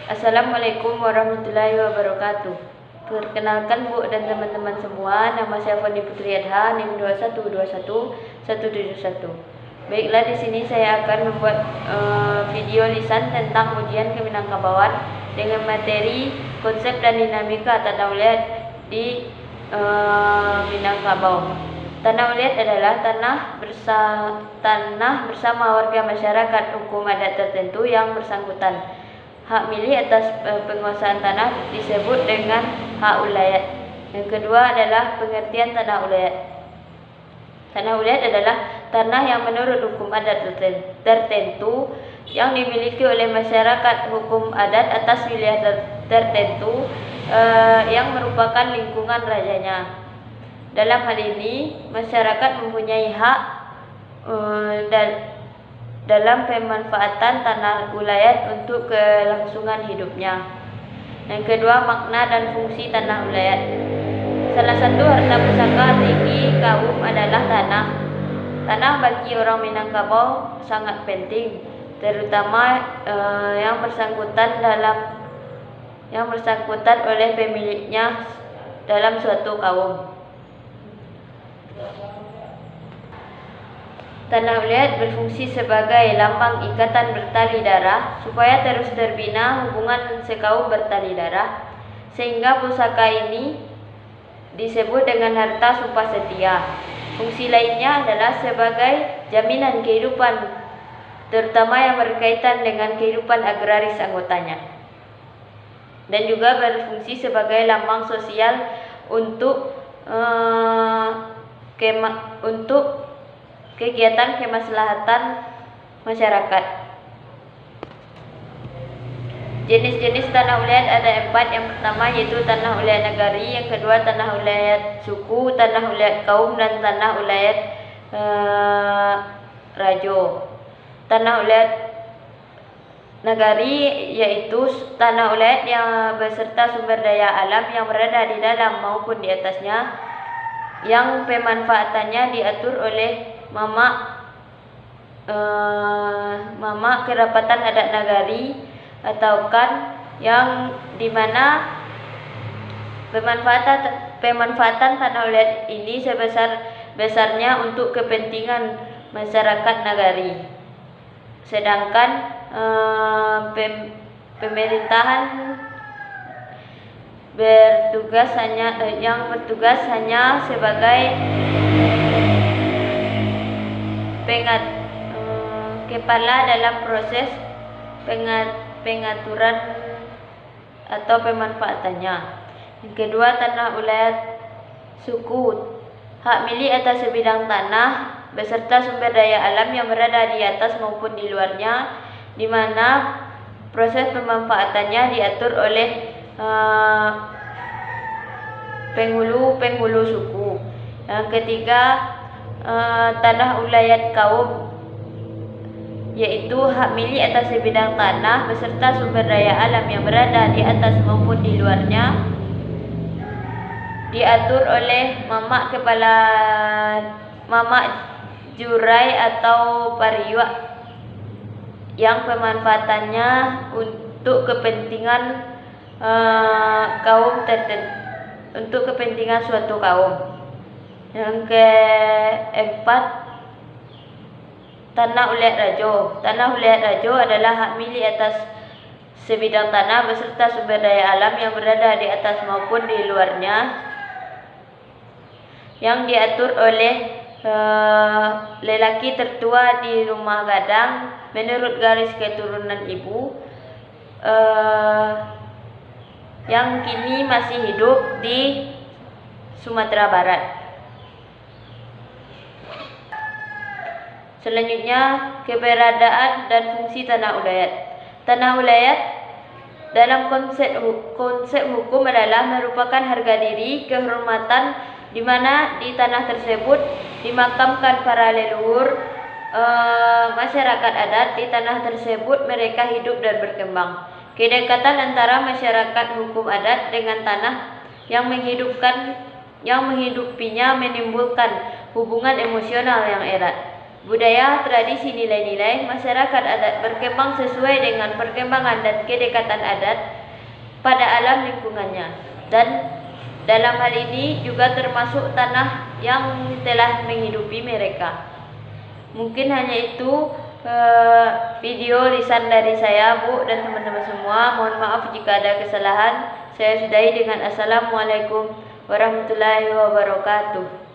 Assalamualaikum warahmatullahi wabarakatuh. Perkenalkan Bu dan teman-teman semua, nama saya Foni Putri Adha, NIM 2121171. Baiklah, di sini saya akan membuat video lisan tentang ujian Keminangkabauan dengan materi konsep dan dinamika tanah ulayat di Minangkabau. Tanah ulayat adalah tanah bersama warga masyarakat hukum adat tertentu yang bersangkutan. Hak milik atas penguasaan tanah disebut dengan hak ulayat. Yang kedua adalah pengertian tanah ulayat. Tanah ulayat adalah tanah yang menurut hukum adat tertentu yang dimiliki oleh masyarakat hukum adat atas wilayah tertentu yang merupakan lingkungan rajanya. Dalam hal ini, masyarakat mempunyai hak dalam pemanfaatan tanah ulayat untuk kelangsungan hidupnya. Yang kedua, makna dan fungsi tanah ulayat. Salah satu harta pusaka tinggi kaum adalah tanah. Tanah bagi orang Minangkabau sangat penting, terutama yang bersangkutan oleh pemiliknya dalam suatu kaum. Tanah ulayat berfungsi sebagai lambang ikatan bertali darah supaya terus terbina hubungan sekaum bertali darah, sehingga pusaka ini disebut dengan harta sumpah setia. Fungsi lainnya adalah sebagai jaminan kehidupan, terutama yang berkaitan dengan kehidupan agraris anggotanya, dan juga berfungsi sebagai lambang sosial untuk kegiatan kemaslahatan masyarakat. Jenis-jenis tanah ulayat ada 4. Yang pertama yaitu tanah ulayat nagari, yang kedua tanah ulayat suku, tanah ulayat kaum, dan tanah ulayat rajo. Tanah ulayat nagari yaitu tanah ulayat yang beserta sumber daya alam yang berada di dalam maupun di atasnya, yang pemanfaatannya diatur oleh mama kerapatan adat nagari atau kan, yang dimana pemanfaatan tanah ulayat ini sebesar-besarnya untuk kepentingan masyarakat nagari, sedangkan pemerintahan bertugas hanya sebagai kepala dalam proses pengaturan atau pemanfaatannya. Yang kedua, tanah ulayat suku, hak milik atas sebidang tanah beserta sumber daya alam yang berada di atas maupun di luarnya, di mana proses pemanfaatannya diatur oleh penghulu suku. Yang ketiga, tanah ulayat kaum, yaitu hak milik atas sebidang tanah beserta sumber daya alam yang berada di atas maupun di luarnya, diatur oleh mamak jurai atau pariwak, yang pemanfaatannya untuk kepentingan kaum tertentu, untuk kepentingan suatu kaum. Yang keempat, tanah ulayat rajo. Tanah ulayat rajo adalah hak milik atas sebidang tanah beserta sumber daya alam yang berada di atas maupun di luarnya, yang diatur oleh lelaki tertua di rumah gadang menurut garis keturunan ibu, yang kini masih hidup di Sumatera Barat. Selanjutnya, keberadaan dan fungsi tanah ulayat. Tanah ulayat dalam konsep hukum adalah merupakan harga diri, kehormatan, di mana di tanah tersebut dimakamkan para leluhur masyarakat adat. Di tanah tersebut mereka hidup dan berkembang. Kedekatan antara masyarakat hukum adat dengan tanah yang menghidupinya menimbulkan hubungan emosional yang erat. Budaya, tradisi, nilai-nilai masyarakat adat berkembang sesuai dengan perkembangan dan kedekatan adat pada alam lingkungannya. Dan dalam hal ini juga termasuk tanah yang telah menghidupi mereka. Mungkin hanya itu video lisan dari saya, Bu dan teman-teman semua. Mohon maaf jika ada kesalahan. Saya sudahi dengan Assalamualaikum warahmatullahi wabarakatuh.